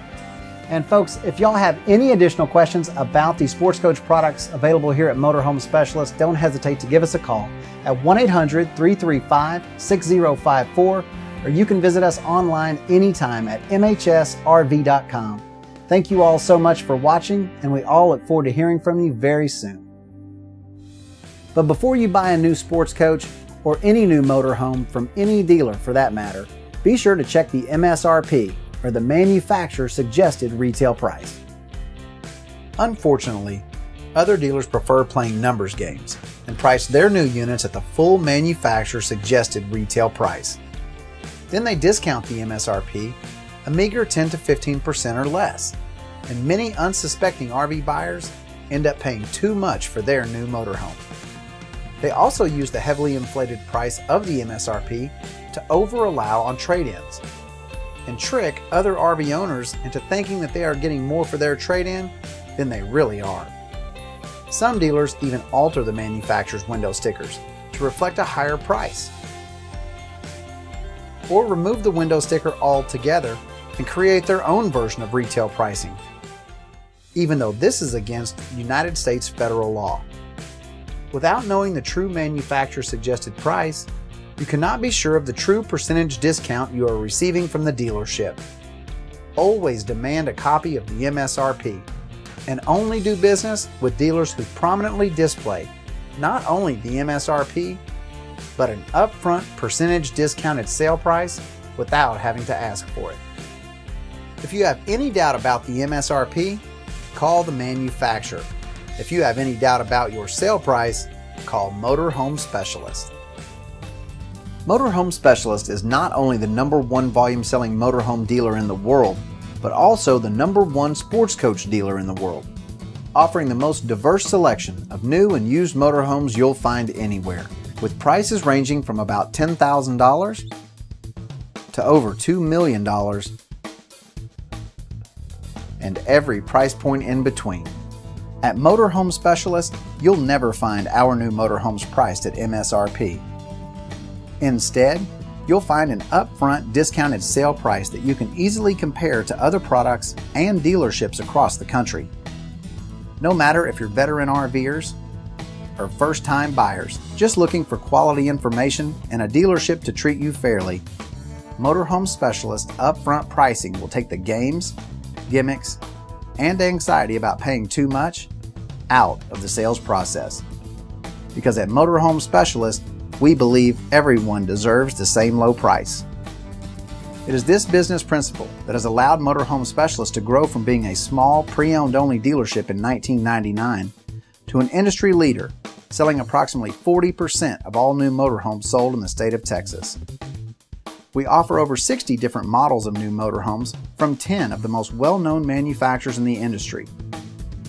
And folks, if y'all have any additional questions about the Sportscoach products available here at Motorhome Specialist, don't hesitate to give us a call at 1-800-335-6054, or you can visit us online anytime at mhsrv.com. Thank you all so much for watching, and we all look forward to hearing from you very soon. But before you buy a new sports coach or any new motorhome from any dealer for that matter, be sure to check the MSRP, or the manufacturer suggested retail price. Unfortunately, other dealers prefer playing numbers games and price their new units at the full manufacturer suggested retail price. Then they discount the MSRP a meager 10 to 15% or less, and many unsuspecting RV buyers end up paying too much for their new motorhome. They also use the heavily inflated price of the MSRP to over-allow on trade-ins and trick other RV owners into thinking that they are getting more for their trade-in than they really are. Some dealers even alter the manufacturer's window stickers to reflect a higher price, or remove the window sticker altogether and create their own version of retail pricing, even though this is against United States federal law. Without knowing the true manufacturer's suggested price, you cannot be sure of the true percentage discount you are receiving from the dealership. Always demand a copy of the MSRP, and only do business with dealers who prominently display not only the MSRP, but an upfront percentage discounted sale price without having to ask for it. If you have any doubt about the MSRP, call the manufacturer. If you have any doubt about your sale price, call Motorhome Specialist. Motorhome Specialist is not only the #1 volume selling motorhome dealer in the world, but also the #1 sports coach dealer in the world, offering the most diverse selection of new and used motorhomes you'll find anywhere, with prices ranging from about $10,000 to over $2 million and every price point in between. At Motorhome Specialist, you'll never find our new motorhomes priced at MSRP. Instead, you'll find an upfront discounted sale price that you can easily compare to other products and dealerships across the country. No matter if you're veteran RVers or first-time buyers just looking for quality information and a dealership to treat you fairly, Motorhome Specialist upfront pricing will take the games, gimmicks, and anxiety about paying too much out of the sales process. Because at Motorhome Specialist, we believe everyone deserves the same low price. It is this business principle that has allowed Motorhome Specialist to grow from being a small, pre-owned only dealership in 1999 to an industry leader, selling approximately 40% of all new motorhomes sold in the state of Texas. We offer over 60 different models of new motorhomes from 10 of the most well-known manufacturers in the industry.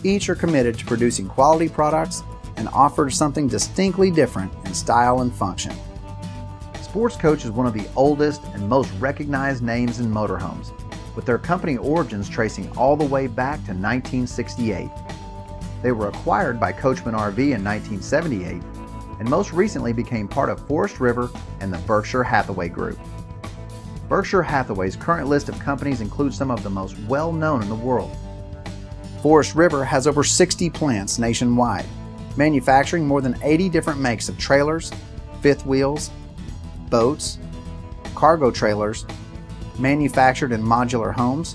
Each are committed to producing quality products and offer something distinctly different in style and function. Sportscoach is one of the oldest and most recognized names in motorhomes, with their company origins tracing all the way back to 1968. They were acquired by Coachman RV in 1978 and most recently became part of Forest River and the Berkshire Hathaway Group. Berkshire Hathaway's current list of companies includes some of the most well-known in the world. Forest River has over 60 plants nationwide, manufacturing more than 80 different makes of trailers, fifth wheels, boats, cargo trailers, manufactured and modular homes,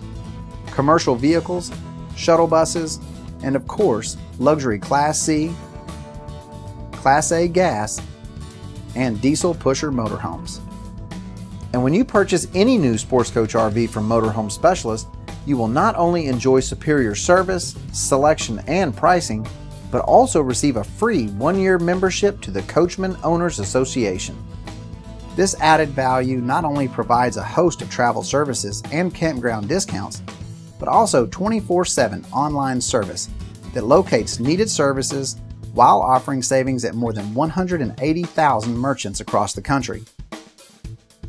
commercial vehicles, shuttle buses, and of course, luxury Class C, Class A gas, and diesel pusher motorhomes. And when you purchase any new Sportscoach RV from Motorhome Specialist, you will not only enjoy superior service, selection, and pricing, but also receive a free 1-year membership to the Coachman Owners Association. This added value not only provides a host of travel services and campground discounts, but also 24/7 online service that locates needed services while offering savings at more than 180,000 merchants across the country.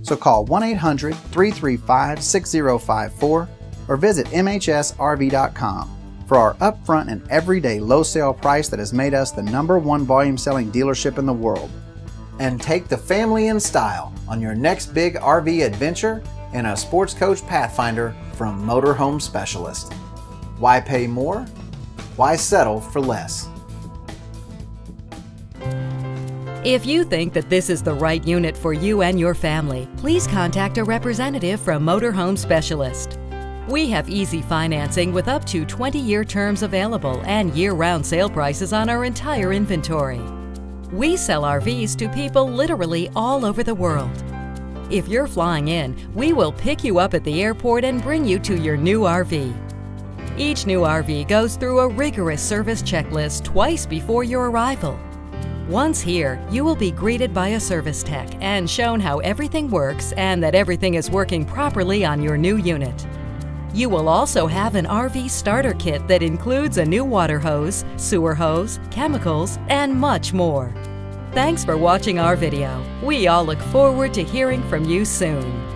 So call 1-800-335-6054 or visit mhsrv.com for our upfront and everyday low sale price that has made us the #1 volume selling dealership in the world. And take the family in style on your next big RV adventure in a Sportscoach Pathfinder from Motorhome Specialist. Why pay more? Why settle for less? If you think that this is the right unit for you and your family, please contact a representative from Motorhome Specialist. We have easy financing with up to 20-year terms available and year-round sale prices on our entire inventory. We sell RVs to people literally all over the world. If you're flying in, we will pick you up at the airport and bring you to your new RV. Each new RV goes through a rigorous service checklist twice before your arrival. Once here, you will be greeted by a service tech and shown how everything works and that everything is working properly on your new unit. You will also have an RV starter kit that includes a new water hose, sewer hose, chemicals, and much more. Thanks for watching our video. We all look forward to hearing from you soon.